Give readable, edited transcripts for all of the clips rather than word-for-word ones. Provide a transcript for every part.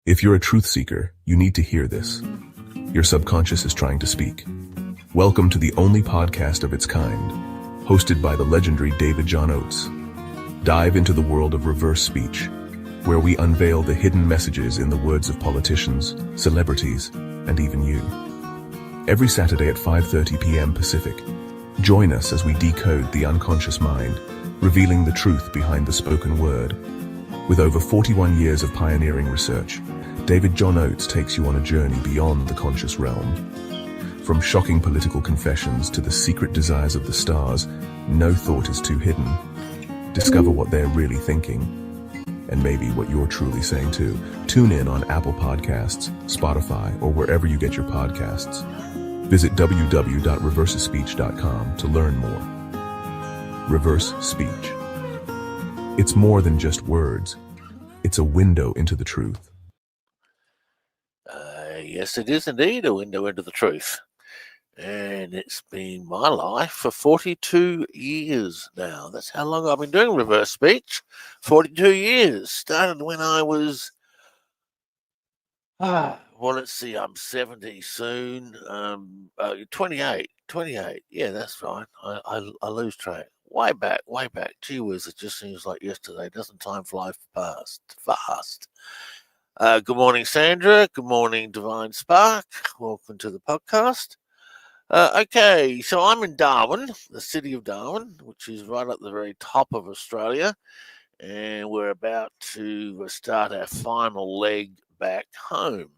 If you're a truth seeker, you need to hear this. Your subconscious is trying to speak. Welcome to the only podcast of its kind, hosted by the legendary David John Oates. Dive into the world of reverse speech, where we unveil the hidden messages in the words of politicians, celebrities, and even you. Every Saturday at 5:30 p.m. Pacific, join us as we decode the unconscious mind, revealing the truth behind the spoken word. With over 41 years of pioneering research, David John Oates takes you on a journey beyond the conscious realm. From shocking political confessions to the secret desires of the stars, no thought is too hidden. Discover what they're really thinking, and maybe what you're truly saying too. Tune in on Apple Podcasts, Spotify, or wherever you get your podcasts. Visit www.reversespeech.com to learn more. Reverse speech. It's more than just words. It's a window into the truth. Yes, it is indeed a window into the truth. And it's been my life for 42 years now. That's how long I've been doing reverse speech. 42 years. Started when I was, well, let's see, I'm 70 soon. 28. Yeah, that's right. I lose track. Way back. Gee whiz, it just seems like yesterday. Doesn't time fly fast? Good morning, Sandra. Good morning, Divine Spark. Welcome to the podcast. Okay, so I'm in Darwin, the city of Darwin, which is right at the very top of Australia, and we're about to start our final leg back home.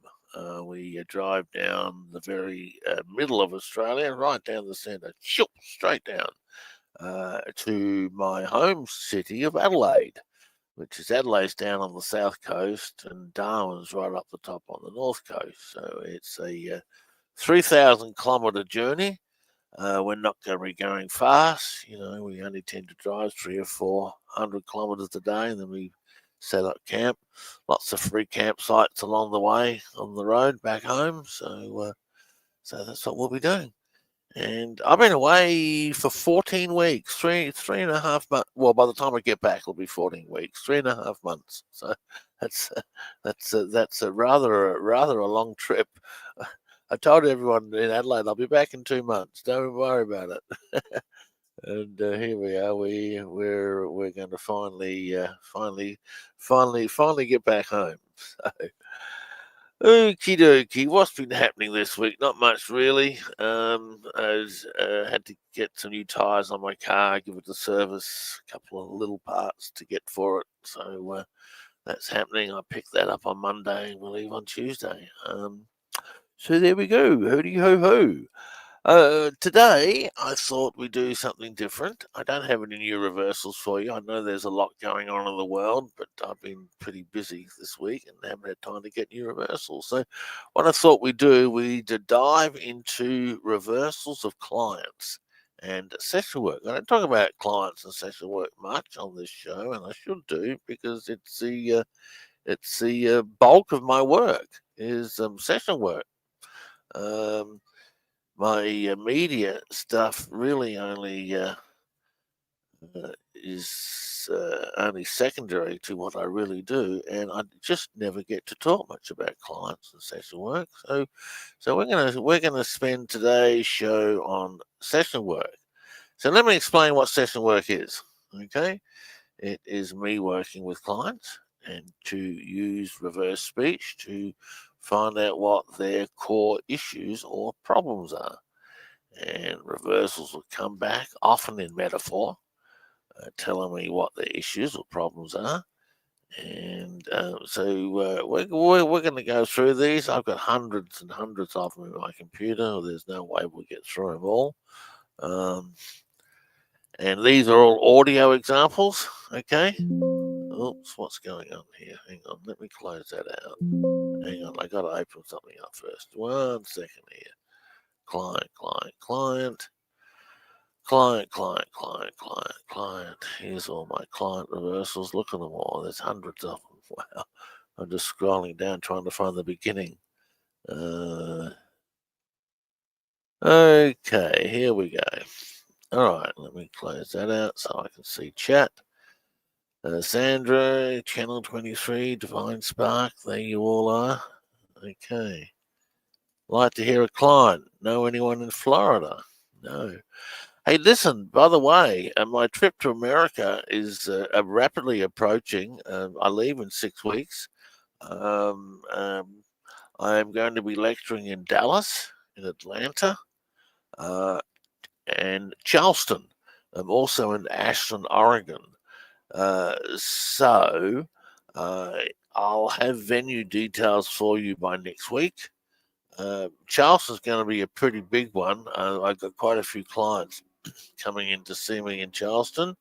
We drive down the very middle of Australia, right down the centre, straight down to my home city of Adelaide, which is Adelaide's down on the south coast and Darwin's right up the top on the north coast. So it's a 3,000 kilometre journey. We're not going to be going fast. You know, we only tend to drive 300 or 400 kilometres a day, and then we set up camp. Lots of free campsites along the way on the road back home. So that's what we'll be doing. And I've been away for 14 weeks, three and a half months. Well, by the time I get back, it'll be 14 weeks, 3.5 months. So that's a rather a long trip. I told everyone in Adelaide I'll be back in 2 months. Don't worry about it. And here we are. We're going to finally get back home. So, okie dokie. What's been happening this week? Not much really. I had to get some new tires on my car, give it to service, a couple of little parts to get for it. So that's happening. I picked that up on Monday and we'll leave on Tuesday. So there we go. Hody ho ho. Today, I thought we'd do something different. I don't have any new reversals for you. I know there's a lot going on in the world, but I've been pretty busy this week and haven't had time to get new reversals. So, what I thought we'd do, we'd dive into reversals of clients and session work. I don't talk about clients and session work much on this show, and I should do because it's the bulk of my work is session work. My media stuff really only is only secondary to what I really do, and I just never get to talk much about clients and session work. So we're gonna spend today's show on session work. So let me explain what session work is. Okay, it is me working with clients and to use reverse speech to find out what their core issues or problems are. And reversals will come back, often in metaphor, telling me what the issues or problems are. And we're going to go through these. I've got hundreds and hundreds of them in my computer. There's no way we'll get through them all. And these are all audio examples. Okay. Oops, what's going on here? Hang on, let me close that out. Hang on, I got to open something up first. 1 second here. Client. Here's all my client reversals. Look at them all. There's hundreds of them. Wow. I'm just scrolling down trying to find the beginning. Okay, here we go. All right, let me close that out so I can see chat. Sandra, Channel 23, Divine Spark, there you all are. Okay. Like to hear a client. Know anyone in Florida? No. Hey, listen, by the way, my trip to America is rapidly approaching. I leave in 6 weeks. I am going to be lecturing in Dallas, in Atlanta, and Charleston. I'm also in Ashland, Oregon. So I'll have venue details for you by next week. Charleston's going to be a pretty big one. I've got quite a few clients coming in to see me in Charleston.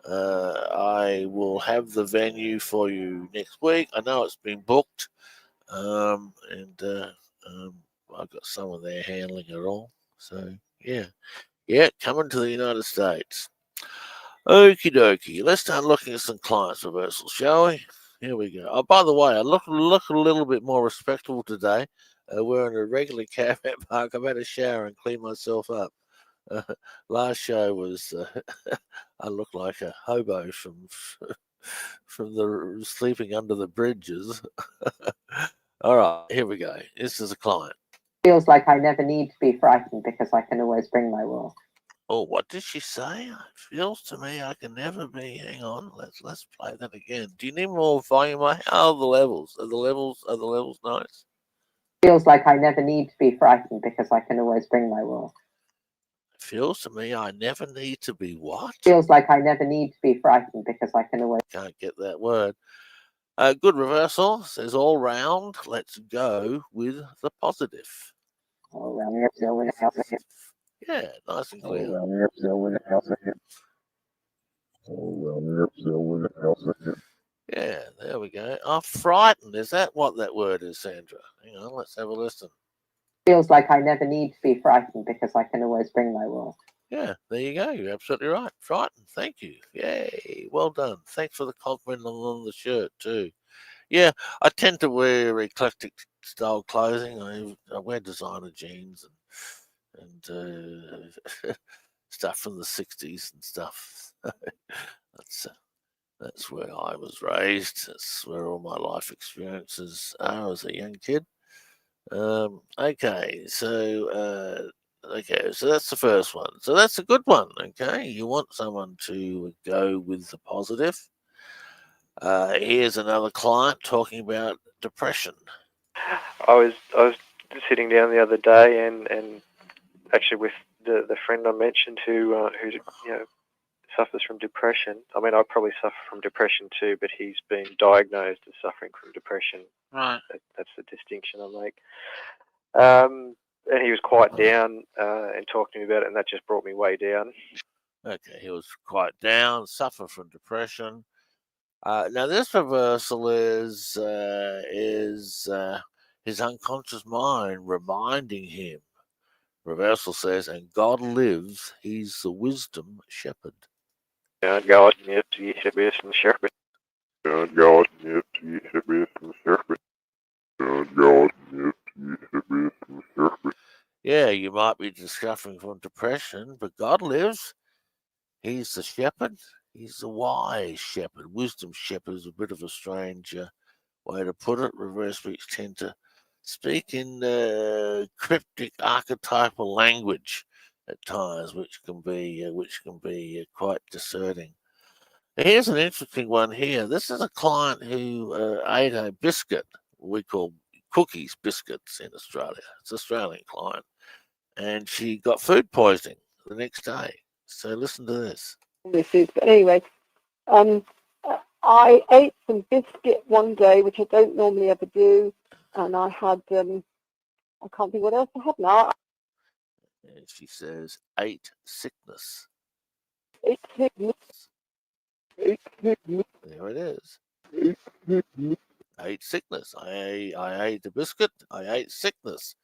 I will have the venue for you next week. I know it's been booked, and I've got someone there handling it all. So yeah, coming to the United States. Okie dokie. Let's start looking at some clients reversals, shall we? Here we go. Oh, by the way, I look a little bit more respectable today. We're in a regular cabinet park. I've had a shower and cleaned myself up. Last show was I look like a hobo from the sleeping under the bridges. All right, here we go. This is a client. Feels like I never need to be frightened because I can always bring my wool. Oh, what did she say? It feels to me I can never be. Hang on, let's play that again. Do you need more volume? How are the levels? Are the levels nice? Feels like I never need to be frightened because I can always bring my wool. Feels to me I never need to be what? Feels like I never need to be frightened because I can always. Can't get that word. Good reversal. Says all round. Let's go with the positive. All round. Yeah, nice and clear. Yeah, there we go. Oh, frightened. Is that what that word is, Sandra? Hang on, let's have a listen. Feels like I never need to be frightened because I can always bring my wool. Yeah, there you go. You're absolutely right. Frightened. Thank you. Yay. Well done. Thanks for the compliment on the shirt, too. Yeah, I tend to wear eclectic style clothing. I wear designer jeans and stuff from the 60s and stuff. That's where I was raised. That's where all my life experiences are as a young kid. Okay, so that's the first one. So that's a good one. Okay, you want someone to go with the positive. Here's another client talking about depression. I was sitting down the other day and actually with the friend I mentioned who suffers from depression. I mean, I probably suffer from depression too, but he's been diagnosed as suffering from depression. Right. That's the distinction I make. And he was quite down and talking to me about it, and that just brought me way down. Okay, he was quite down, suffer from depression. Now this reversal is his unconscious mind reminding him. Reversal says, "And God lives; He's the wisdom shepherd." God, yes, He should be some shepherd. God, yes, He should be some shepherd. God, yes, He should be some shepherd. Yeah, you might be suffering from depression, but God lives. He's the shepherd. He's the wise shepherd. Wisdom shepherd is a bit of a strange way to put it. Reverse speaks tend to speak in cryptic archetypal language at times, which can be quite discerning. Here's an interesting one here. This is a client who ate a biscuit. We call cookies biscuits in Australia. It's an Australian client. And she got food poisoning the next day. So listen to this. But anyway, I ate some biscuit one day, which I don't normally ever do, and I had, I can't think what else I had now. And she says, ate sickness. Ate sickness. There it is. Ate sickness. I ate the biscuit. I ate sickness.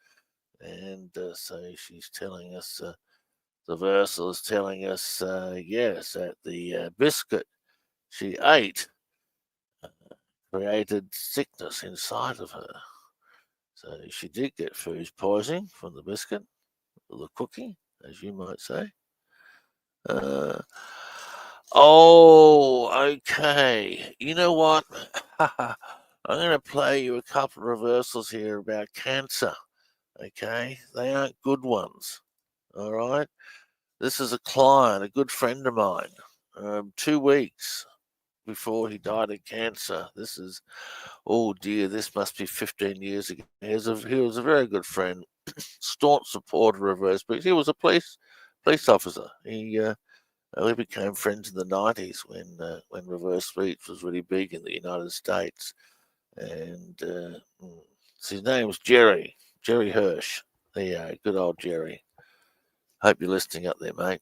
And so she's telling us, the verse is telling us, yes, that the biscuit she ate created sickness inside of her. So she did get food poisoning from the biscuit, or the cookie, as you might say. Oh, okay. You know what? I'm going to play you a couple of reversals here about cancer. Okay, they aren't good ones. All right. This is a client, a good friend of mine. 2 weeks before he died of cancer. This is, oh dear, this must be 15 years ago. He was a very good friend, staunch supporter of reverse speech. He was a police officer. We became friends in the 90s when reverse speech was really big in the United States. And his name was Jerry Hirsch. There you go, good old Jerry. Hope you're listening up there, mate.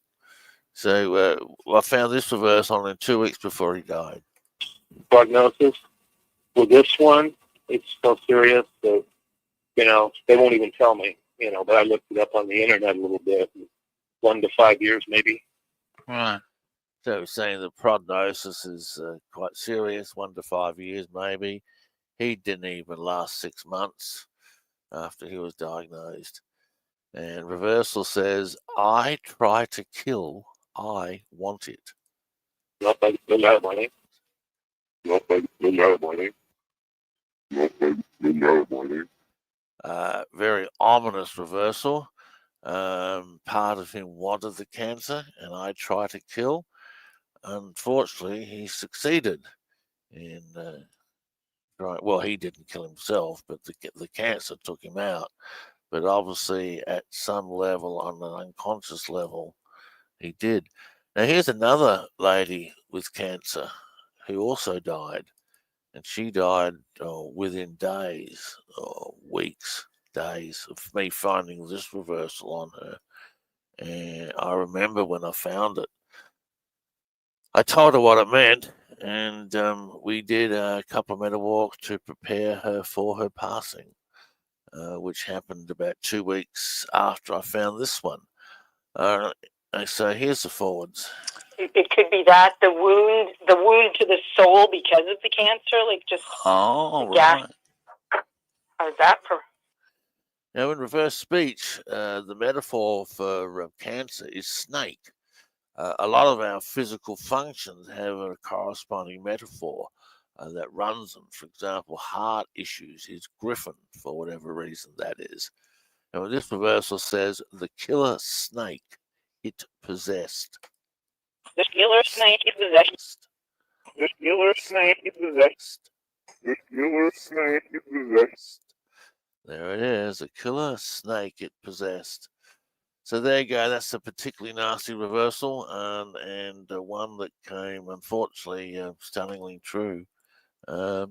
So I found this reversal on him 2 weeks before he died. Prognosis for this one, it's so serious that, they won't even tell me, but I looked it up on the internet a little bit. 1 to 5 years, maybe. Right. So saying the prognosis is quite serious, 1 to 5 years maybe. He didn't even last 6 months after he was diagnosed. And reversal says, I try to kill, I want it. Not like no matter money. Not like no matter money. Not like no matter money. Very ominous reversal. Part of him wanted the cancer, and I try to kill. Unfortunately, he succeeded in right. Well, he didn't kill himself, but the cancer took him out. But obviously, at some level, on an unconscious level, he did. Now, here's another lady with cancer who also died, and she died within days or weeks, days of me finding this reversal on her. And I remember when I found it, I told her what it meant, and we did a couple of metal walks to prepare her for her passing, which happened about 2 weeks after I found this one. So here's the forwards. It could be that the wound to the soul because of the cancer, like just right. How's that for? Now, in reverse speech, the metaphor for cancer is snake. A lot of our physical functions have a corresponding metaphor that runs them. For example, heart issues is griffin, for whatever reason that is. And when this reversal says, the killer snake, it possessed. The killer snake is possessed. The killer snake is possessed. The killer snake is possessed. There it is, a killer snake it possessed. So there you go. That's a particularly nasty reversal, and one that came, unfortunately, stunningly true. Yeah.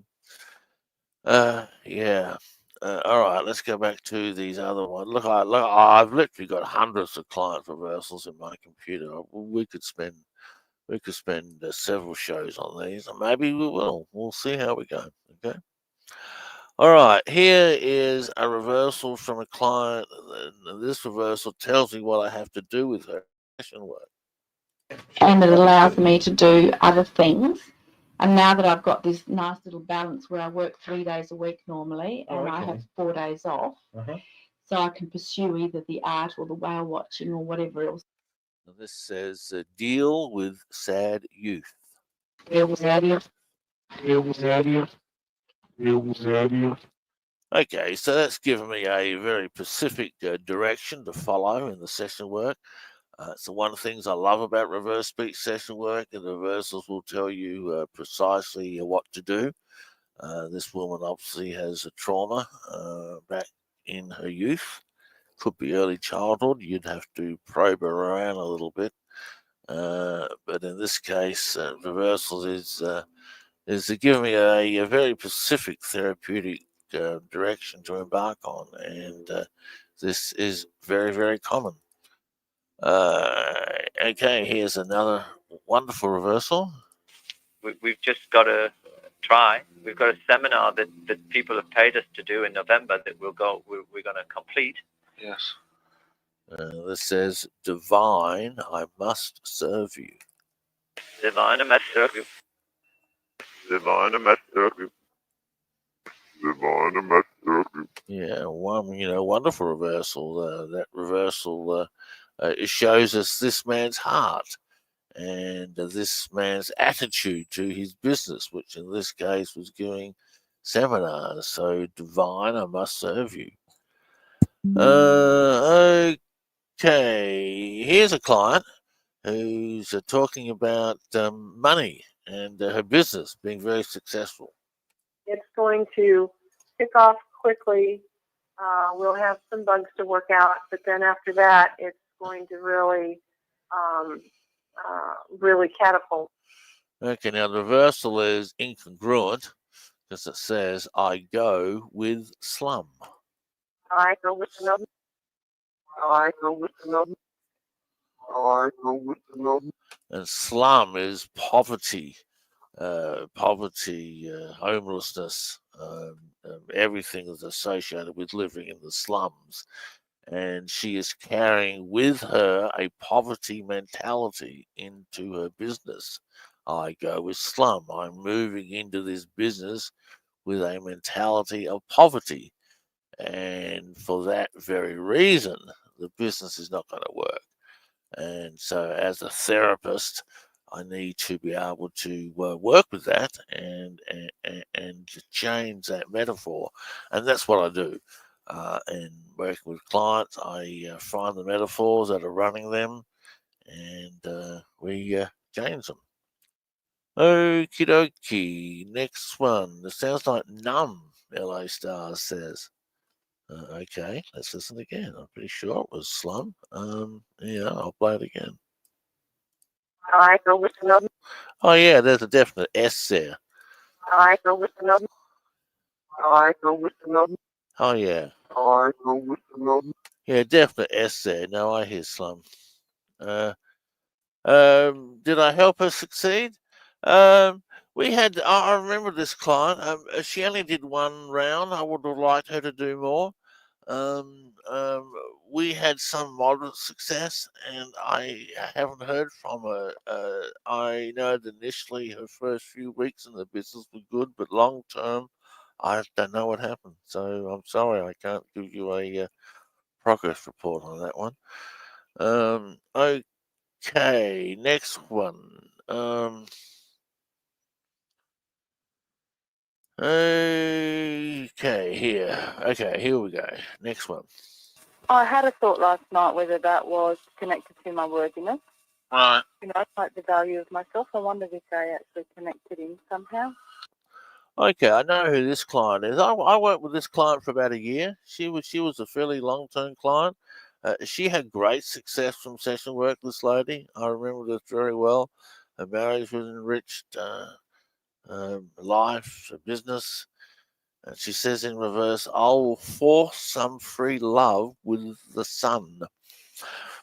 All right, let's go back to these other ones. Look, I've literally got hundreds of client reversals in my computer. We could spend several shows on these, and maybe we will. We'll see how we go. Okay. All right, here is a reversal from a client. This reversal tells me what I have to do with her session work. And it allows me to do other things. And now that I've got this nice little balance where I work 3 days a week normally, and I have 4 days off, so I can pursue either the art or the whale watching or whatever else. This says, deal with sad youth. Deal with sad youth. Deal with sad youth. Deal with sad youth. Okay, so that's given me a very specific direction to follow in the session work. So one of the things I love about reverse speech session work, and the reversals will tell you precisely what to do. This woman obviously has a trauma back in her youth. Could be early childhood. You'd have to probe her around a little bit. But in this case, reversals is giving me a very specific therapeutic direction to embark on, and this is very, very common. Okay, here's another wonderful reversal. We've just got to try. We've got a seminar that people have paid us to do in November that we're going to complete. Yes. This says, divine, I must serve you. Divine, I must serve you. Divine, I must serve you. Divine, I must serve you. Yeah, wonderful reversal. That reversal it shows us this man's heart, and this man's attitude to his business, which in this case was giving seminars. So, Divine, I must serve you. Okay, here's a client who's talking about money and her business being very successful. It's going to kick off quickly. We'll have some bugs to work out, but then after that, it's going to really, really catapult. Okay, now the reversal is incongruent because it says, I go with slum. I go with another. I go with another. I go with another. And slum is poverty, homelessness, everything is associated with living in the slums. And she is carrying with her a poverty mentality into her business. I go with slum. I'm moving into this business with a mentality of poverty. And for that very reason, the business is not going to work. And so, as a therapist, I need to be able to work with that and change that metaphor. And that's what I do. And working with clients, I find the metaphors that are running them, and we change them. Okie dokie. Next one. It sounds like numb, LA Stars says. Okay, let's listen again. I'm pretty sure it was slum. Yeah, I'll play it again. I go with another. Oh yeah, there's a definite S there. I go with another. I go with another. Oh yeah. I go with another. Yeah, definite S there. No, I hear slum. Did I help her succeed? We had. I remember this client. She only did one round. I would have liked her to do more. We had some moderate success, and I haven't heard from her. I know that initially her first few weeks in the business were good, but long term, I don't know what happened. So I'm sorry, I can't give you a progress report on that one. Okay, next one. Okay, here we go. Next one. I had a thought last night whether that was connected to my worthiness. Right. Like the value of myself. I wondered if they actually connected in somehow. Okay, I know who this client is. I worked with this client for about a year. She was a fairly long-term client. She had great success from session work, this lady. I remember this very well. Her marriage was enriched, life, business. And she says in reverse, I will force some free love with the sun.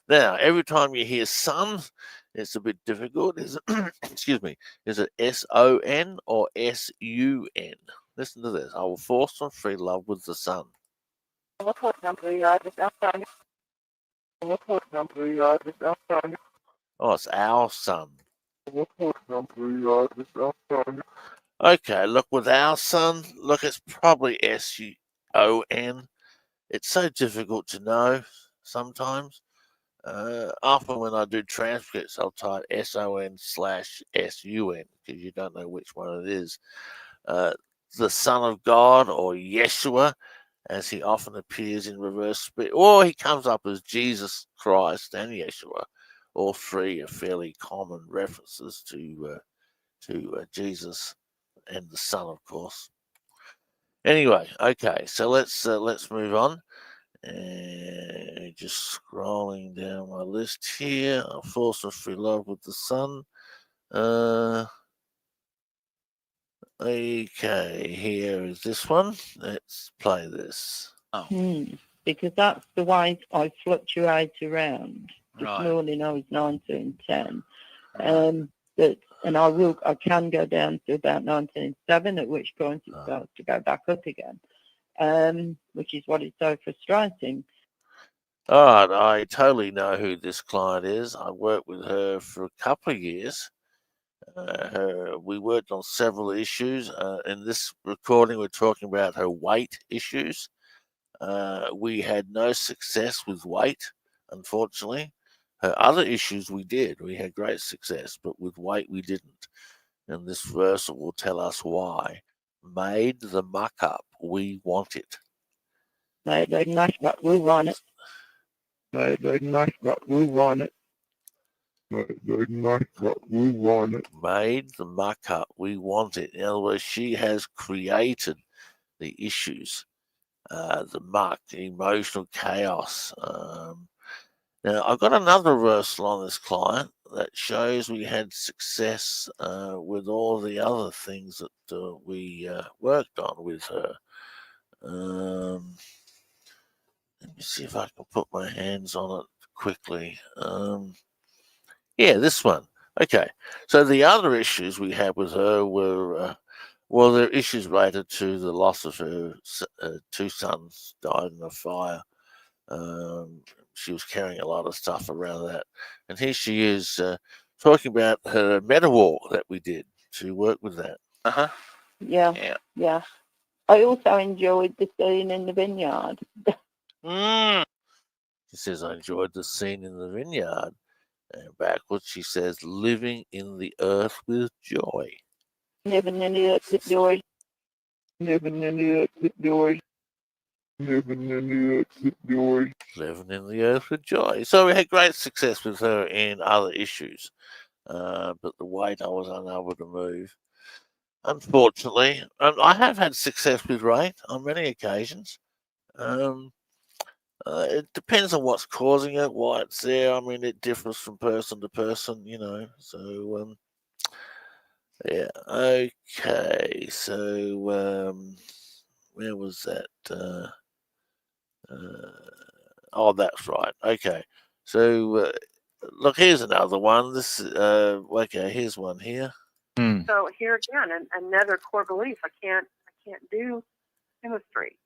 Now, every time you hear sun, it's a bit difficult. Is it, excuse me, is it S-O-N or S-U-N? Listen to this. I will force some free love with the sun. Oh, it's our sun. Okay, look, with our sun, look, it's probably S-U-O-N. It's so difficult to know sometimes. Often when I do transcripts, I'll type S-O-N/S-U-N because you don't know which one it is. The Son of God, or Yeshua, as he often appears in reverse spirit, or he comes up as Jesus Christ and Yeshua. All three are fairly common references to Jesus and the Son, of course. Anyway, okay, so let's move on. And just scrolling down my list here. I'll force some free love with the sun. Okay, here is this one. Let's play this. Because that's the way I fluctuate around. This Right. morning I was 1910. And I can go down to about 1907, at which point it starts to go back up again. Which is what is so frustrating. All right, I totally know who this client is. I worked with her for a couple of years. We worked on several issues. In this recording, we're talking about her weight issues. We had no success with weight, unfortunately. Her other issues we did. We had great success, but with weight we didn't. And this verse will tell us why. Made the muck up, we want it. Made the muck up, we want it. Made the muck up, we want it. Made the muck up, we want it. Made the muck up, we want it. In other words, she has created the issues, the muck, the emotional chaos. Now, I've got another reversal on this client that shows we had success with all the other things that we worked on with her. Let me see if I can put my hands on it quickly. Yeah, this one. Okay, so the other issues we had with her were, well, they're issues related to the loss of her two sons died in a fire. She was carrying a lot of stuff around that. And here she is talking about her meta walk that we did to work with that. Yeah. I also enjoyed the scene in the vineyard. She says, I enjoyed the scene in the vineyard. And backwards, she says, living in the earth with joy. Living in the earth with joy. Living in the earth with joy. Living in the earth with joy. Living in the earth with joy. So we had great success with her in other issues. But the weight I was unable to move. Unfortunately, I have had success with weight on many occasions. It depends on what's causing it, why it's there. I mean, it differs from person to person, you know. So, yeah. Okay. So, where was that? Oh, that's right. Okay. So, look, here's another one. This, okay, here's one here. So here again, another core belief. I can't do chemistry.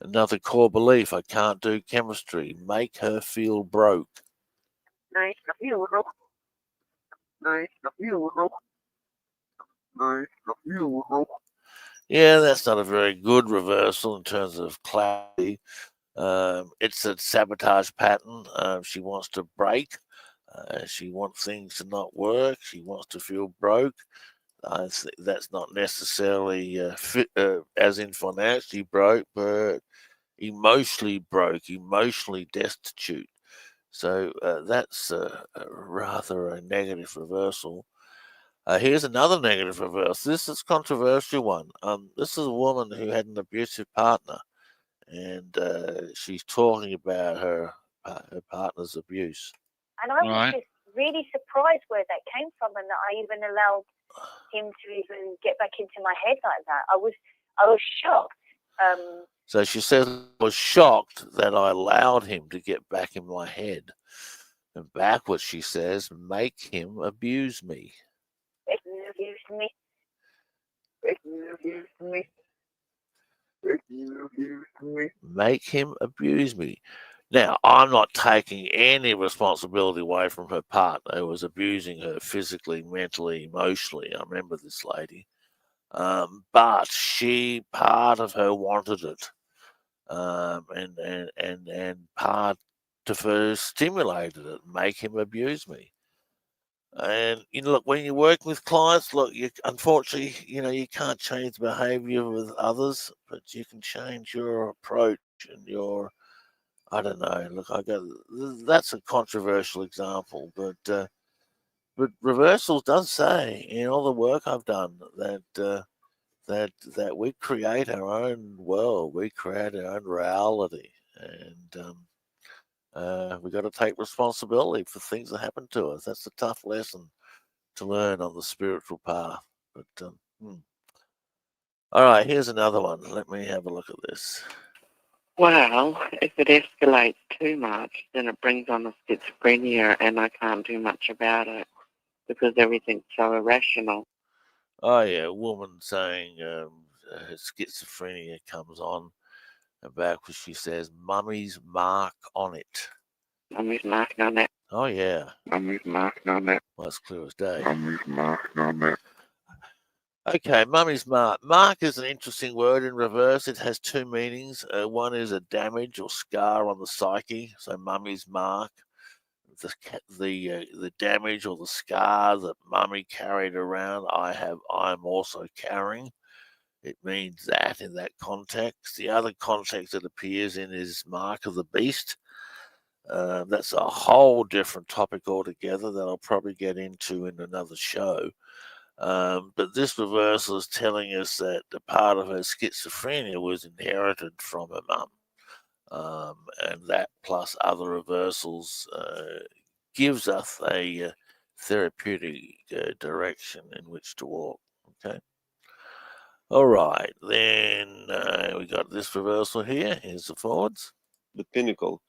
Another core belief. I can't do chemistry. Make her feel broke. Nice to feel. Nice to feel. Nice to feel. Yeah, that's not a very good reversal in terms of clarity. It's a sabotage pattern. She wants to break. She wants things to not work. She wants to feel broke. That's not necessarily as in financially broke, but emotionally broke, emotionally destitute. So that's rather a negative reversal. Here's another negative reversal. This is a controversial one. This is a woman who had an abusive partner, and she's talking about her partner's abuse. And I was just really surprised where that came from, and that I even allowed him to even get back into my head like that. I was shocked. So she says, I was shocked that I allowed him to get back in my head. And backwards, she says, make him abuse me. Make him abuse me. Make him abuse me. Make him abuse me. Make him abuse me. Now, I'm not taking any responsibility away from her partner who was abusing her physically, mentally, emotionally. I remember this lady. But part of her wanted it. And part of her stimulated it, make him abuse me. And, you know, look, when you work with clients, look, unfortunately, you know, you can't change the behavior with others, but you can change your approach and your, I don't know. Look, that's a controversial example, but reversals does say in all the work I've done that we create our own world, we create our own reality, and we got to take responsibility for things that happen to us. That's a tough lesson to learn on the spiritual path. But all right, here's another one. Let me have a look at this. Well, if it escalates too much, then it brings on a schizophrenia, and I can't do much about it because everything's so irrational. Oh, yeah, a woman saying schizophrenia comes on, and backwards she says, Mummy's mark on it. Mummy's marking on it. Oh, yeah. Mummy's marking on it. Well, that's clear as day. Mummy's marking on it. Okay, mummy's mark. Mark is an interesting word in reverse. It has two meanings. One is a damage or scar on the psyche, so mummy's mark. the damage or the scar that Mummy carried around, I'm also carrying. It means that in that context. The other context it appears in is Mark of the Beast. That's a whole different topic altogether that I'll probably get into in another show. But this reversal is telling us that the part of her schizophrenia was inherited from her mum. And that plus other reversals gives us a therapeutic direction in which to walk. Okay. All right. Then we got this reversal here. Here's the forwards. The pinnacle.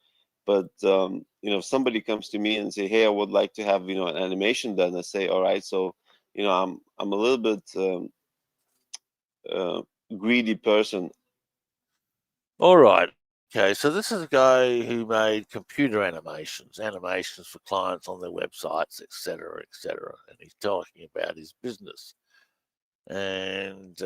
But if somebody comes to me and say, "Hey, I would like to have an animation done," I say, "All right, so I'm a little bit greedy person." All right. Okay, so this is a guy who made computer animations for clients on their websites, etc., etc., and he's talking about his business. And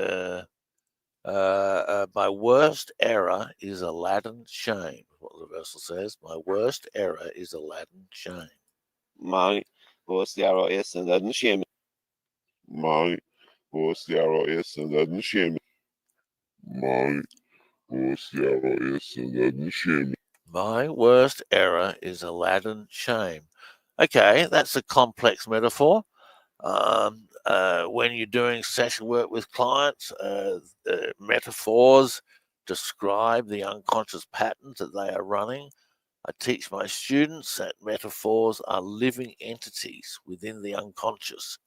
my worst error is Aladdin shame. What the reversal says. My worst error is Aladdin shame. My worst error is Aladdin shame. My worst error is Aladdin shame. My worst error is Aladdin shame. My worst error is Aladdin shame. Okay, that's a complex metaphor. When you're doing session work with clients, metaphors describe the unconscious patterns that they are running. I teach my students that metaphors are living entities within the unconscious.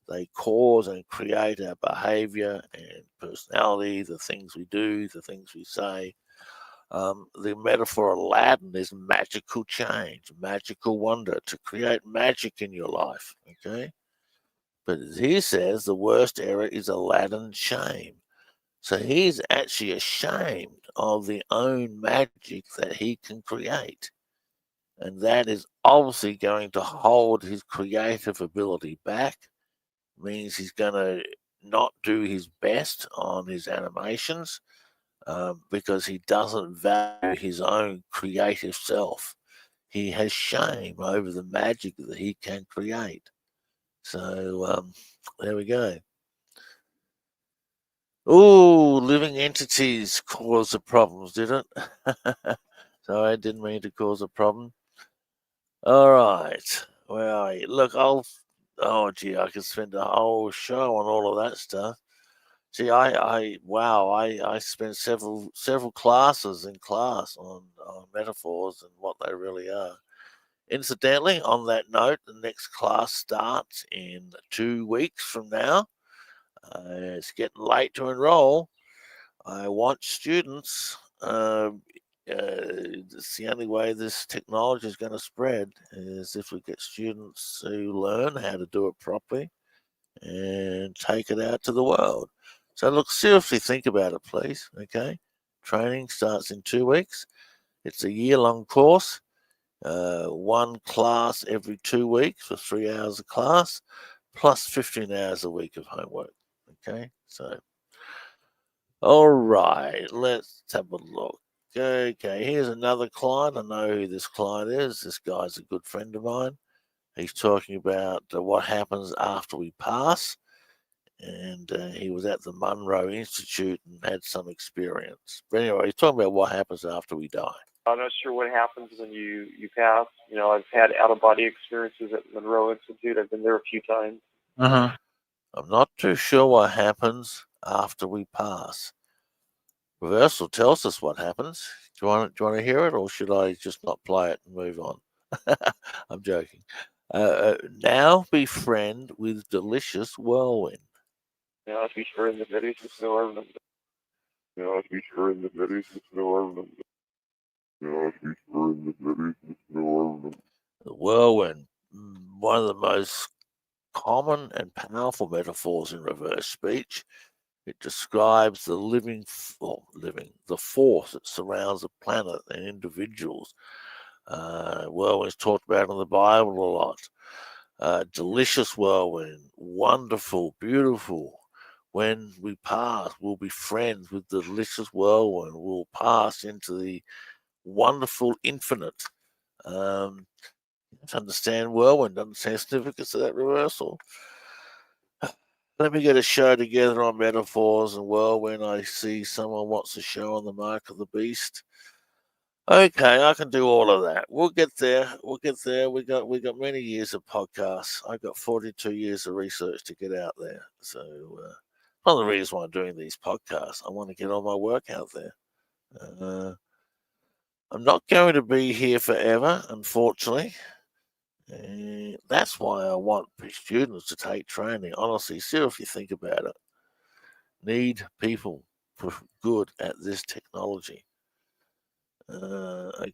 They cause and create our behavior and personality, the things we do, the things we say. The metaphor Aladdin is magical change, magical wonder, to create magic in your life. Okay. But as he says, the worst error is Aladdin shame. So he's actually ashamed of the own magic that he can create. And that is obviously going to hold his creative ability back. Means he's going to not do his best on his animations because he doesn't value his own creative self. He has shame over the magic that he can create. So there we go. Oh, living entities cause the problems, did it? Sorry, I didn't mean to cause a problem. All right. Where are you? Look, oh gee, I could spend a whole show on all of that stuff. See, I spent several classes in class on metaphors and what they really are. Incidentally, on that note, the next class starts in 2 weeks from now. It's getting late to enroll. I want students. It's the only way this technology is going to spread is if we get students who learn how to do it properly and take it out to the world. So look, seriously think about it, please. Okay, training starts in 2 weeks. It's a year-long course. 1 class every 2 weeks for 3 hours a class, plus 15 hours a week of homework. Okay, so all right, let's have a look. Okay, here's another client. I know who this client is. This guy's a good friend of mine. He's talking about what happens after we pass, and he was at the Monroe Institute and had some experience. But anyway, he's talking about what happens after we die. I'm not sure what happens when you pass. I've had out-of-body experiences at Monroe Institute. I've been there a few times. I'm not too sure what happens after we pass. Reversal tells us what happens. Do you want to hear it, or should I just not play it and move on? I'm joking. Now befriend with delicious whirlwind. Ja, ich in the videos with no ornament. Ja, ich in the videos with no ornament. Ja, ich in the videos with no ornament. The whirlwind, one of the most common and powerful metaphors in reverse speech. It describes the the force that surrounds the planet and individuals. Whirlwind's talked about in the Bible a lot. Delicious whirlwind, wonderful, beautiful. When we pass, we'll be friends with the delicious whirlwind. We'll pass into the wonderful infinite. You have don't understand whirlwind, don't understand significance of that reversal. Let me get a show together on metaphors and whirlwind. I see someone wants a show on the mark of the beast. Okay, I can do all of that. We'll get there. We'll get there. We got many years of podcasts. I've got 42 years of research to get out there. So one of the reasons why I'm doing these podcasts, I want to get all my work out there. I'm not going to be here forever, unfortunately. That's why I want students to take training. Honestly, seriously think about it. Need people for good at this technology. Okay,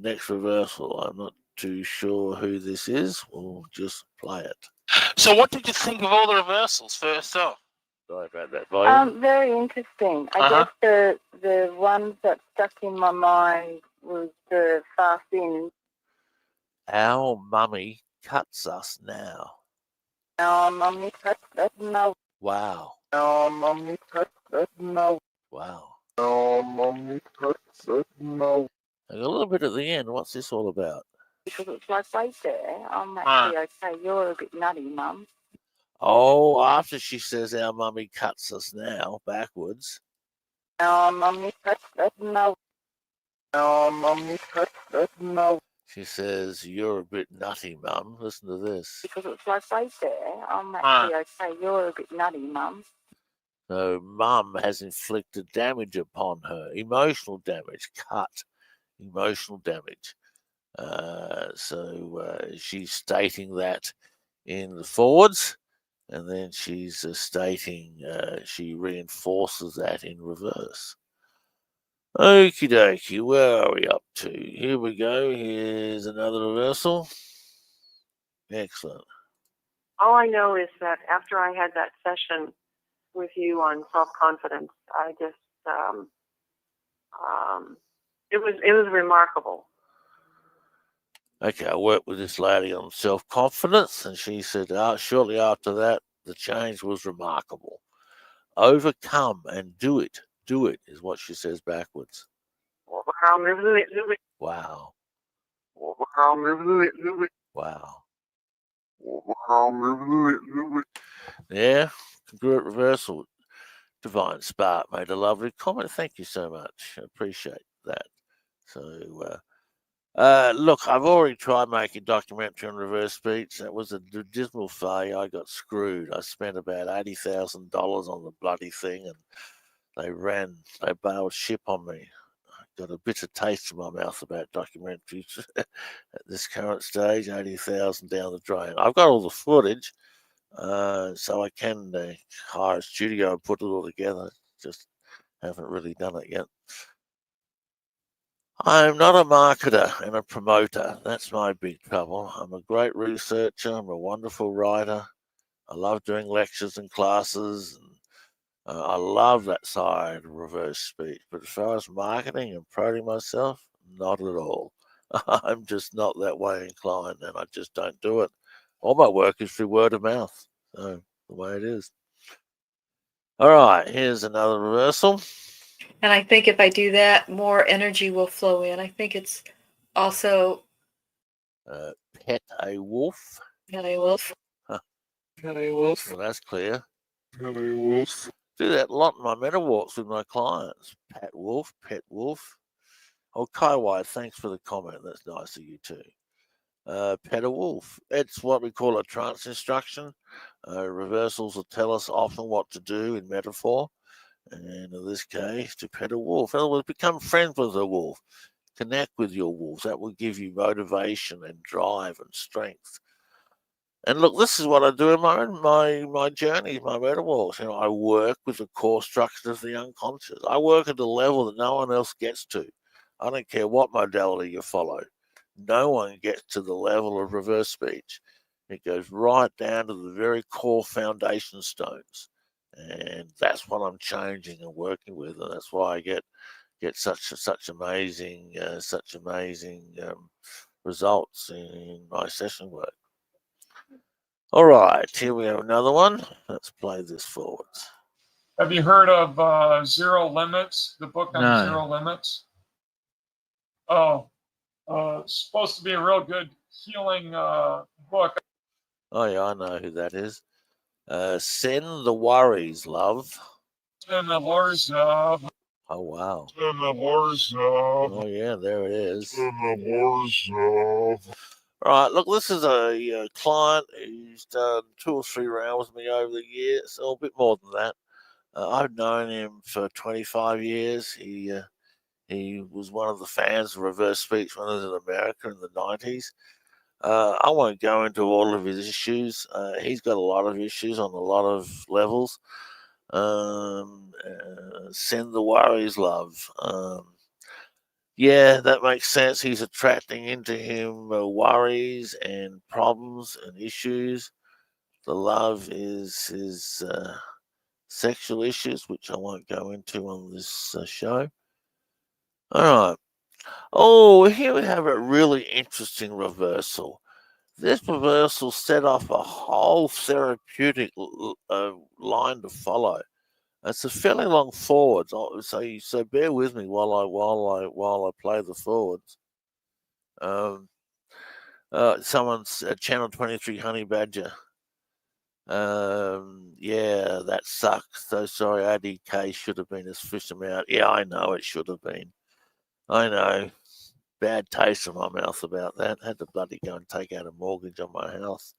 next reversal. I'm not too sure who this is. We'll just play it. So what did you think of all the reversals first off? Sorry about that, volume. Very interesting. I guess the ones that stuck in my mind was the fast in. Our mummy cuts us now. Our mummy cuts us now. Wow. Our mummy cuts us now. Wow. Our mummy cuts us now. A little bit at the end. What's this all about? Because it's like right there. I'm actually okay. You're a bit nutty, Mum. Oh, after she says our mummy cuts us now, backwards. Our mummy cuts us now. Our mummy cuts us now. She says, you're a bit nutty, Mum. Listen to this. Because it's like right there. I'm actually okay. You're a bit nutty, Mum. So Mum has inflicted damage upon her. Emotional damage. Cut. Emotional damage. So she's stating that in the forwards. And then she's stating she reinforces that in reverse. Okie dokie, where are we up to? Here we go. Here's another reversal. Excellent. All I know is that after I had that session with you on self-confidence, I just, it was remarkable. Okay, I worked with this lady on self-confidence, and she said shortly after that, the change was remarkable. Overcome and do it. Do it is what she says backwards. Wow. Wow. Yeah, congruent reversal. Divine Spark made a lovely comment. Thank you so much. I appreciate that. So, look, I've already tried making a documentary on reverse speech. That was a dismal failure. I got screwed. I spent about $80,000 on the bloody thing, and they bailed ship on me. I got a bitter taste in my mouth about documentaries at this current stage. 80,000 down the drain. I've got all the footage, so I can hire a studio and put it all together. Just haven't really done it yet. I'm not a marketer and a promoter. That's my big trouble. I'm a great researcher. I'm a wonderful writer. I love doing lectures and classes. And, I love that side of reverse speech. But as far as marketing and promoting myself, not at all. I'm just not that way inclined, and I just don't do it. All my work is through word of mouth. So the way it is. All right, here's another reversal. And I think if I do that, more energy will flow in. I think it's also pet a wolf. Pet a wolf. Pet a wolf. Well, that's clear. Pet a wolf. Do that a lot in my meta walks with my clients. Pet wolf, pet wolf. Oh, Kaiwai, thanks for the comment. That's nice of you too. Pet a wolf. It's what we call a trance instruction. Reversals will tell us often what to do in metaphor. And in this case, to pet a wolf. In other words, become friends with a wolf. Connect with your wolves. That will give you motivation and drive and strength. And look, this is what I do in my journey, my meta walks. You know, I work with the core structures of the unconscious. I work at a level that no one else gets to. I don't care what modality you follow. No one gets to the level of reverse speech. It goes right down to the very core foundation stones. And that's what I'm changing and working with, and that's why I get such amazing results in my session work. All right, here we have another one. Let's play this forward. Have you heard of Zero Limits? The book on No. Zero Limits. Oh, It's supposed to be a real good healing book. Oh yeah, I know who that is. Send the Worries, love. Send the Worries, love. Oh wow. Send the Worries, love. Oh yeah, there it is. Send the Worries, love. All right, look, this is a client who's done 2 or 3 rounds with me over the years, or a bit more than that. I've known him for 25 years. He was one of the fans of Reverse Speech when I was in America in the 90s. I won't go into all of his issues. He's got a lot of issues on a lot of levels. Send the Worries, love. Yeah, that makes sense. He's attracting into him worries and problems and issues. The love is his sexual issues, which I won't go into on this show. All right. Oh, here we have a really interesting reversal. This reversal set off a whole therapeutic line to follow. It's a fairly long forward, so bear with me while I play the forwards. Someone's Channel 23 Honey Badger. Yeah, that sucks. So sorry, ADK should have been as fish them out. Yeah, I know it should have been. I know. Bad taste in my mouth about that. Had to bloody go and take out a mortgage on my house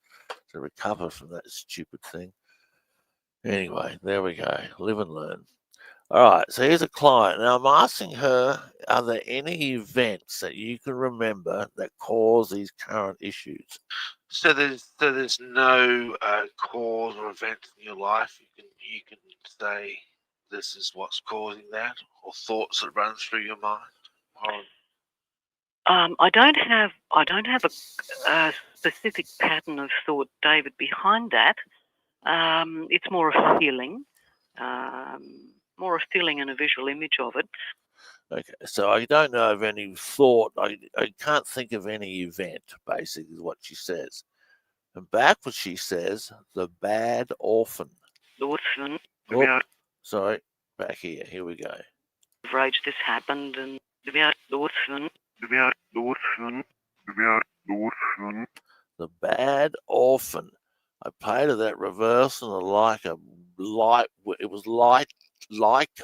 to recover from that stupid thing. Anyway, there we go. Live and learn. All right, so here's a client. Now I'm asking her, are there any events that you can remember that cause these current issues? So there's no cause or event in your life you can say this is what's causing that, or thoughts that run through your mind. I don't have a specific pattern of thought, David, behind that. It's more a feeling, and a visual image of it. Okay, so I don't know of any thought. I can't think of any event, basically, is what she says. And backwards, she says, the bad orphan. The orphan. Oh, sorry, back here. Here we go. Rage, this happened, and the orphan. The bad orphan. I played her that reverse, and like a light. It was like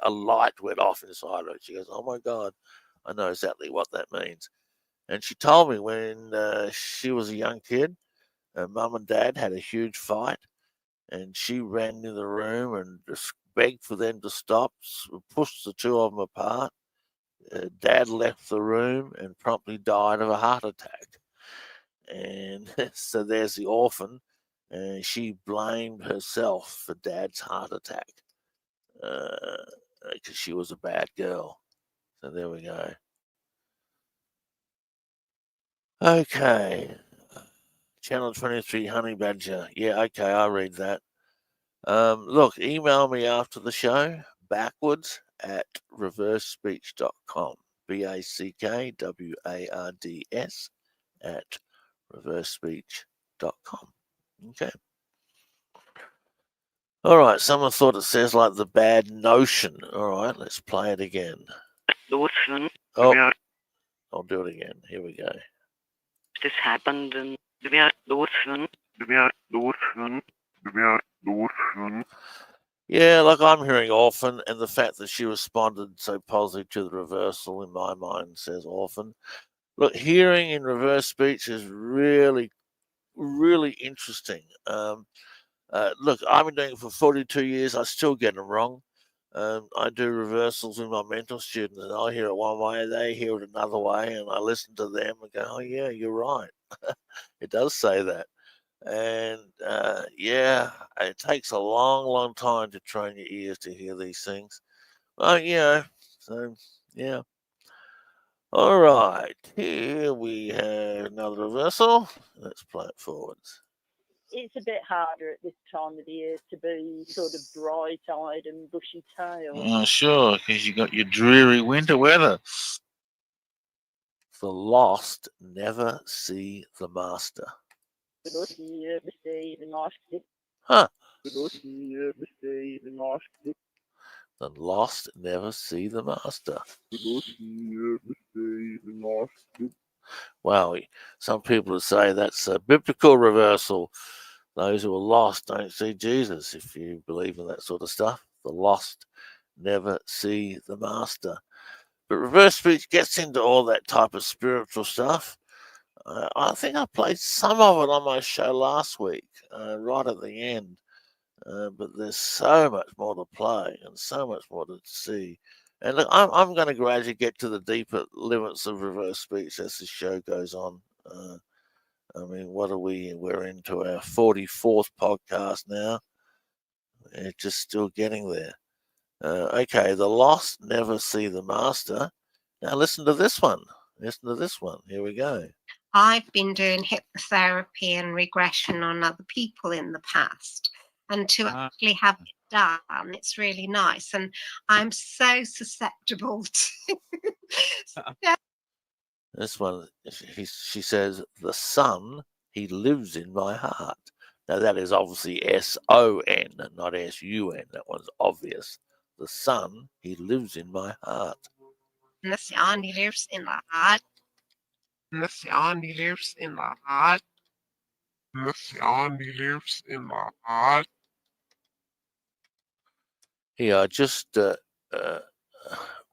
a light went off inside her. She goes, "Oh my God, I know exactly what that means." And she told me when she was a young kid, her mum and dad had a huge fight, and she ran into the room and just begged for them to stop, pushed the two of them apart. Dad left the room and promptly died of a heart attack. And so there's the orphan, and she blamed herself for Dad's heart attack because she was a bad girl. So there we go. Okay. Channel 23 Honey Badger. Yeah, okay, I'll read that. Look, email me after the show, backwards at reversespeech.com. BACKWARDS at reversespeech.com. Okay. All right, someone thought it says like the bad notion. All right, let's play it again. Oh, I'll do it again. Here we go. This happened, and yeah, like I'm hearing orphan, and the fact that she responded so positively to the reversal in my mind says orphan. Look, hearing in reverse speech is really, really interesting. Look, I've been doing it for 42 years. I still get them wrong. I do reversals with my mentor students, and I hear it one way, they hear it another way, and I listen to them and go, "Oh yeah, you're right." It does say that, and yeah, it takes a long, long time to train your ears to hear these things. Well, yeah, so yeah. All right, here we have another reversal. Let's play it forwards. It's a bit harder at this time of the year to be sort of bright-eyed and bushy-tailed. Oh, sure, because you got your dreary winter weather. The lost never see the master. Huh. The lost never see the master. Well, some people would say that's a biblical reversal. Those who are lost don't see Jesus. If you believe in that sort of stuff, the lost never see the master. But reverse speech gets into all that type of spiritual stuff. I think I played some of it on my show last week, right at the end. But there's so much more to play and so much more to see. And look, I'm going to gradually get to the deeper limits of reverse speech as the show goes on. I mean, what are we? We're into our 44th podcast now. It's just still getting there. Okay, the lost never see the master. Now listen to this one. Listen to this one. Here we go. I've been doing hypnotherapy and regression on other people in the past. And to actually have it done, it's really nice. And I'm so susceptible to This one, she says, the son, he lives in my heart. Now that is obviously S-O-N, not S-U-N. That one's obvious. The son, he lives in my heart. And the son, he lives in the heart. The son, he lives in the heart. The son, he lives in the heart. Here, I just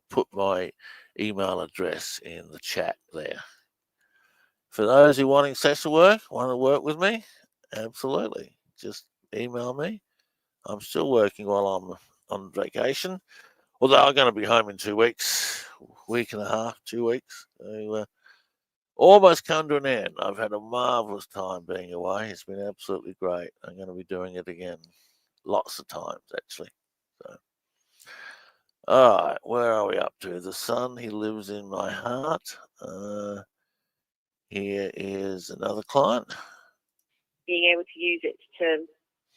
put my email address in the chat there. For those who wanting sexual work, want to work with me, absolutely. Just email me. I'm still working while I'm on vacation. Although I'm going to be home in 2 weeks, week and a half, 2 weeks. So, almost come to an end. I've had a marvellous time being away. It's been absolutely great. I'm going to be doing it again lots of times, actually. So, all right, where are we up to? The son, he lives in my heart. Here is another client. Being able to use it to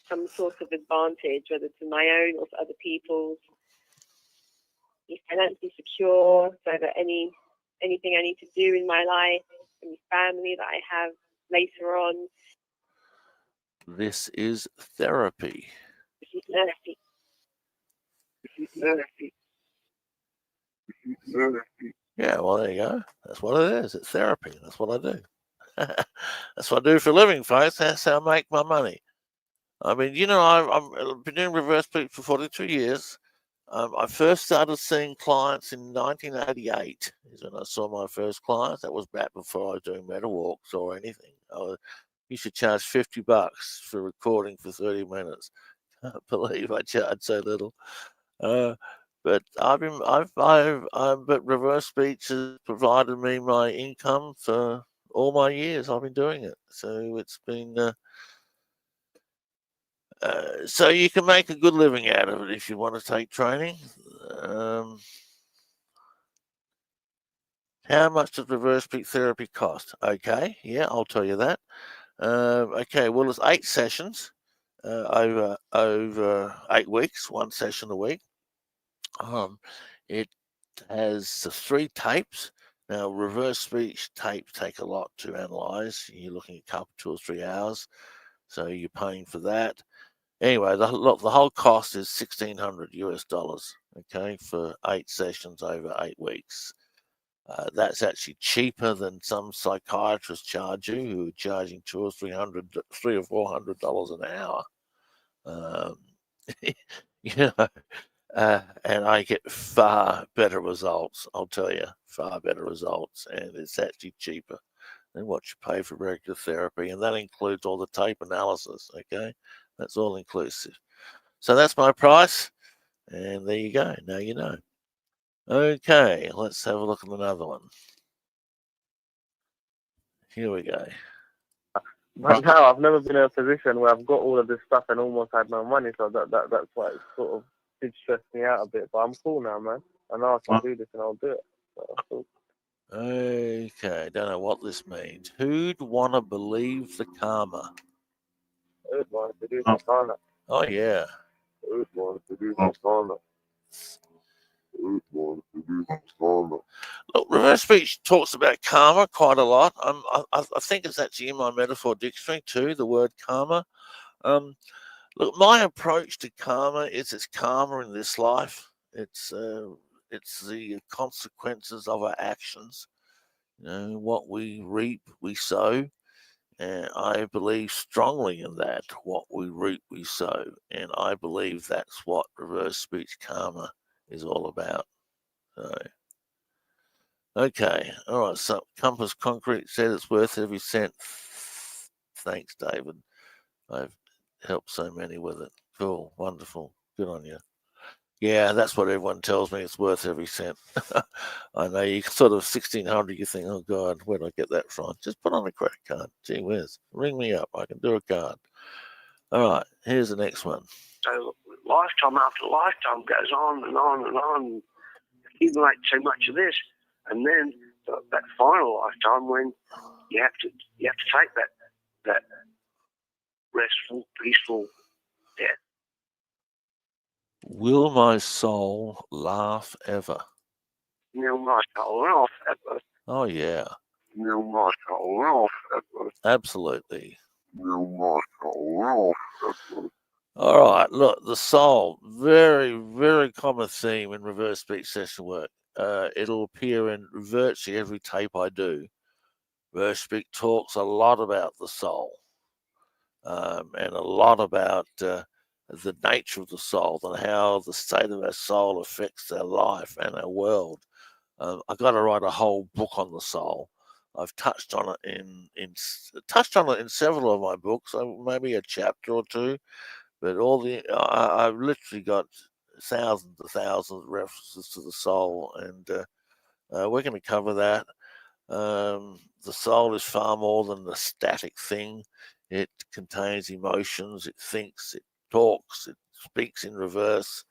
some sort of advantage, whether to my own or to other people's. Be financially secure, so that anything I need to do in my life, any family that I have later on. This is therapy. This is therapy. This is therapy. This is therapy. Yeah, well, there you go. That's what it is. It's therapy. That's what I do. That's what I do for a living, folks. That's how I make my money. I mean, you know, I've been doing reverse speech for 42 years. I first started seeing clients in 1988 is when I saw my first clients. That was back before I was doing metal walks or anything. You should charge $50 for recording for 30 minutes. Can't believe I charged so little. But but reverse speech has provided me my income for all my years I've been doing it. So it's been, so you can make a good living out of it if you want to take training. How much does reverse speech therapy cost? Okay, yeah, I'll tell you that. Okay, well, it's 8 sessions over 8 weeks, 1 session a week. It has 3 tapes. Now, reverse speech tapes take a lot to analyze. You're looking at a couple, 2 or 3 hours, so you're paying for that. Anyway, the whole cost is $1,600 okay, for 8 sessions over 8 weeks. That's actually cheaper than some psychiatrists charge you, who are charging $200 or $400 an hour. You know, and I get far better results. I'll tell you, far better results, and it's actually cheaper than what you pay for regular therapy, and that includes all the tape analysis. Okay, that's all inclusive. So that's my price, and there you go. Now you know. Okay, let's have a look at another one. Here we go. But now I've never been in a position where I've got all of this stuff and almost had no money, so that's why it sort of did stress me out a bit. But I'm cool now, man. I know I can do this and I'll do it. So I'm cool. Okay, don't know what this means. Who'd want to believe the karma? Who'd want to do the karma? Oh, yeah. Who'd want to do the karma? Who'd want to do the karma? Look, reverse speech talks about karma quite a lot. I think it's actually in my metaphor dictionary too, the word karma. Look, my approach to karma is it's karma in this life. It's the consequences of our actions. You know, what we reap, we sow. And I believe strongly in that. What we reap, we sow. And I believe that's what reverse speech karma is all about. So, okay. All right. So Compass Concrete said it's worth every cent. Thanks, David. I've helped so many with it. Cool. Wonderful. Good on you. Yeah, that's what everyone tells me. It's worth every cent. I know you sort of 1600. You think, oh God, where did I get that from? Just put on a credit card. Gee whiz, ring me up. I can do a card. All right, here's the next one. So lifetime after lifetime goes on and on and on. Accumulate too much of this, and then that final lifetime when you have to take that restful, peaceful death. Will my soul laugh ever? Will my soul laugh ever? Oh yeah, Will my soul laugh ever? absolutely. Will my soul laugh ever? All right, look, the soul, very, very common theme in reverse speech session work. It'll appear in virtually every tape I do. Reverse speech talks a lot about the soul, and a lot about the nature of the soul and how the state of our soul affects our life and our world. I've got to write a whole book on the soul. I've touched on it in several of my books, maybe a chapter or two. But I've literally got thousands of references to the soul, and we're going to cover that. The soul is far more than a static thing. It contains emotions. It thinks. It talks. It speaks in reverse.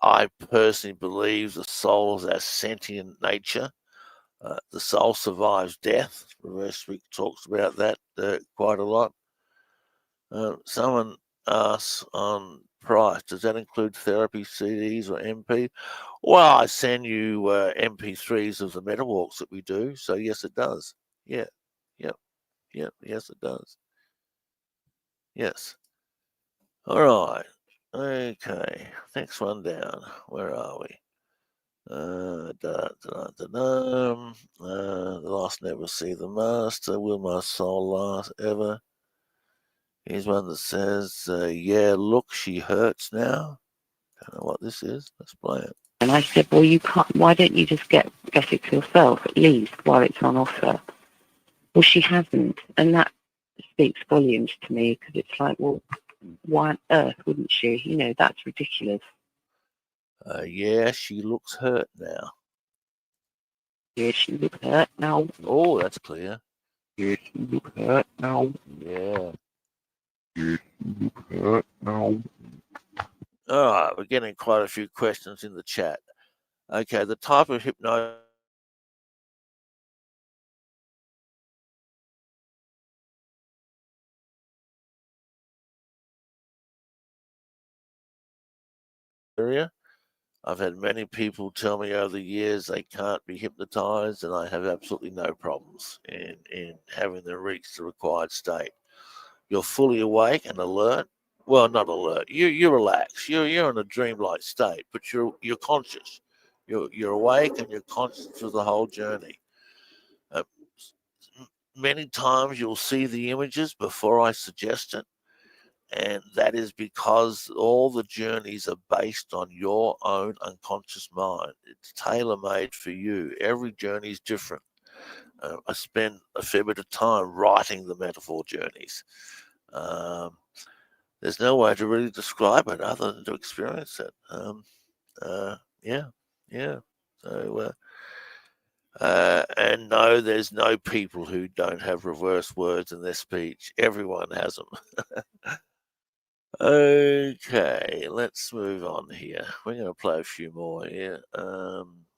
I personally believe the soul is our sentient nature. The soul survives death. Reverse speech talks about that quite a lot. Someone asks on price, does that include therapy CDs or MP? Well, I send you MP3s of the meta walks that we do, so yes, it does. Yeah, yep, yes, it does. Yes. All right. Okay. Next one down. Where are we? The last never see the master. Will my soul last ever? Here's one that says, yeah, look, she hurts now. Don't know what this is. Let's play it. And I said, well, you can't, why don't you just get it for yourself, at least, while it's on offer? Well, she hasn't. And that speaks volumes to me, because it's like, well, why on earth wouldn't she? You know, that's ridiculous. Yeah, she looks hurt now. Yeah, she looks hurt now. Oh, that's clear. Yeah, she looks hurt now. Yeah. Yeah, she looks hurt now. All right, we're getting quite a few questions in the chat. Okay, the type of hypnosis area. I've had many people tell me over the years they can't be hypnotized, and I have absolutely no problems in having them reach the required state. You're fully awake and alert. Well, not alert. You relax. You're in a dreamlike state, but you're conscious. You're awake and you're conscious of the whole journey. Many times you'll see the images before I suggest it. And that is because all the journeys are based on your own unconscious mind. It's tailor-made for you. Every journey is different. I spend a fair bit of time writing the metaphor journeys. There's no way to really describe it other than to experience it. Yeah. So, and no, there's no people who don't have reverse words in their speech. Everyone has them. Okay, let's move on here. We're going to play a few more here.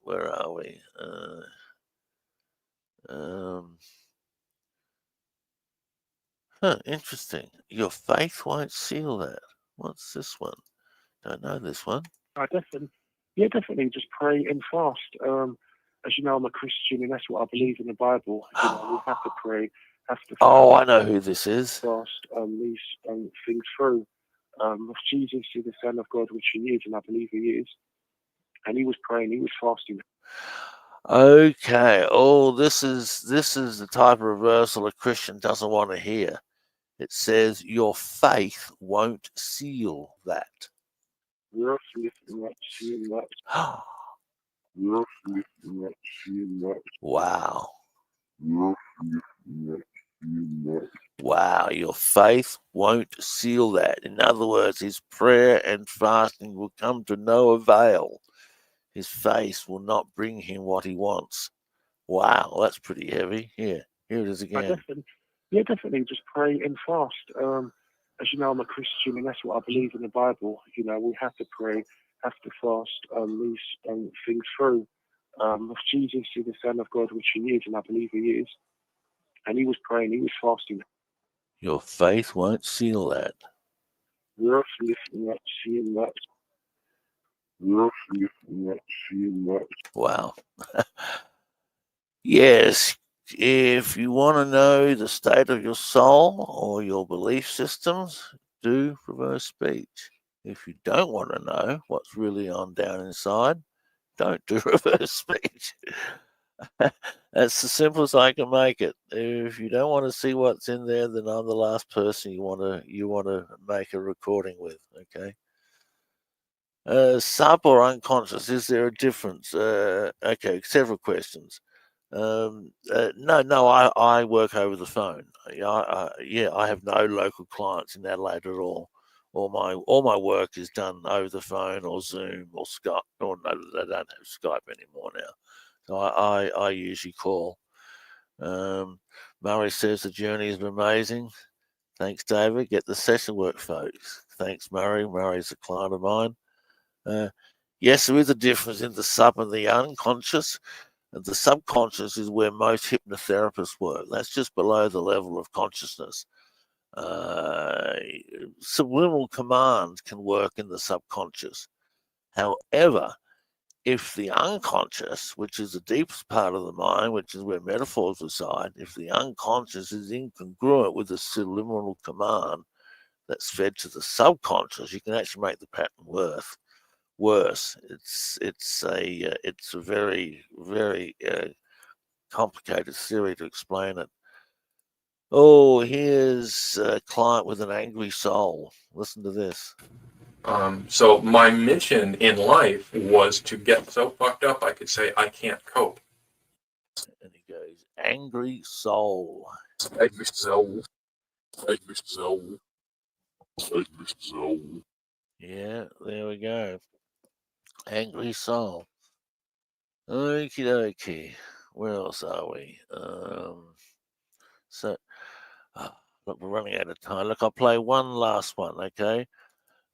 Where are we? Interesting. Your faith won't seal that. What's this one? Don't know this one. Definitely just pray and fast. As you know, I'm a Christian, and that's what I believe in the Bible. You know, we have to pray, have to fast. Oh, I know who this is. Fast these things through. If Jesus is the Son of God, which he is, and I believe he is, and he was praying, he was fasting. Okay. Oh, this is the type of reversal a Christian doesn't want to hear. It says your faith won't seal that. Your faith won't seal that. Your faith won't seal that. Wow. Your faith won't seal that. Wow, your faith won't seal that. In other words, his prayer and fasting will come to no avail. His faith will not bring him what he wants. Wow, that's pretty heavy. Here it is again. Definitely just pray and fast. As you know, I'm a Christian, and that's what I believe in the Bible. You know, we have to pray, have to fast these things through. If Jesus is the Son of God, which he is, and I believe he is, and he was praying, he was fasting. Your faith won't seal that. Your faith won't seal that. Your faith won't seal that. Wow. Yes, if you want to know the state of your soul or your belief systems, do reverse speech. If you don't want to know what's really on down inside, don't do reverse speech. That's the simplest I can make it. If you don't want to see what's in there, then I'm the last person you want to make a recording with. Okay. Sub or unconscious? Is there a difference? Okay, several questions. No, I work over the phone. I have no local clients in Adelaide at all. All my work is done over the phone or Zoom or Skype. Or no, they don't have Skype anymore now. So I usually call. Murray says the journey is amazing. Thanks, David. Get the session work, folks. Thanks, Murray. Murray's a client of mine. Yes, there is a difference in the sub and the unconscious. The subconscious is where most hypnotherapists work. That's just below the level of consciousness. Subliminal commands can work in the subconscious. However, if the unconscious, which is the deepest part of the mind, which is where metaphors reside, if the unconscious is incongruent with the subliminal command that's fed to the subconscious, you can actually make the pattern worse. It's a very, very complicated theory to explain it. Oh, here's a client with an angry soul. Listen to this. So my mission in life was to get so fucked up I could say I can't cope. And he goes, angry soul. Angry soul. Angry soul. Angry soul. Yeah, there we go. Angry soul. Okie dokie. Where else are we? Look, we're running out of time. Look, I'll play one last one, okay?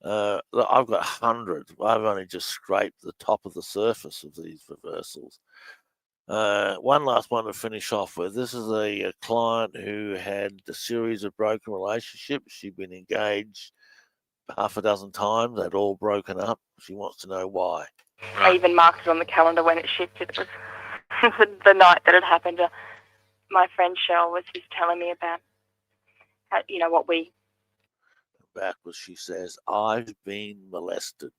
Look, I've got hundreds. I've only just scraped the top of the surface of these reversals. One last one to finish off with. This is a client who had a series of broken relationships. She'd been engaged half a dozen times. They'd all broken up. She wants to know why. I even marked it on the calendar when it shifted. It was the night that it happened. My friend Cheryl was just telling me about, what we... Backwards, she says, I've been molested.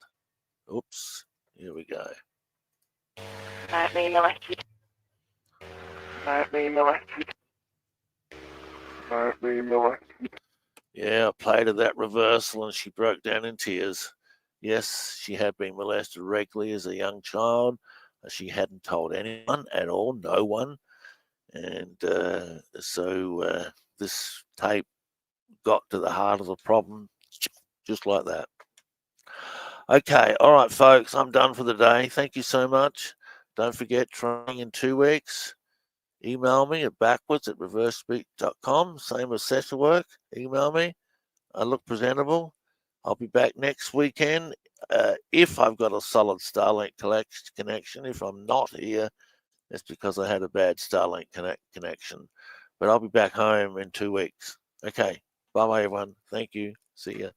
Oops, here we go. I've been molested. I've been molested. I've been molested. Yeah, I played her that reversal and she broke down in tears. Yes, she had been molested regularly as a young child. She hadn't told anyone at all, no one. And so this tape got to the heart of the problem just like that. Okay, all right, folks, I'm done for the day. Thank you so much. Don't forget, training in 2 weeks. Email me at backwards@reversespeech.com. Same as session work. Email me. I look presentable. I'll be back next weekend if I've got a solid Starlink connection. If I'm not here, it's because I had a bad Starlink connection. But I'll be back home in 2 weeks. Okay. Bye-bye, everyone. Thank you. See ya.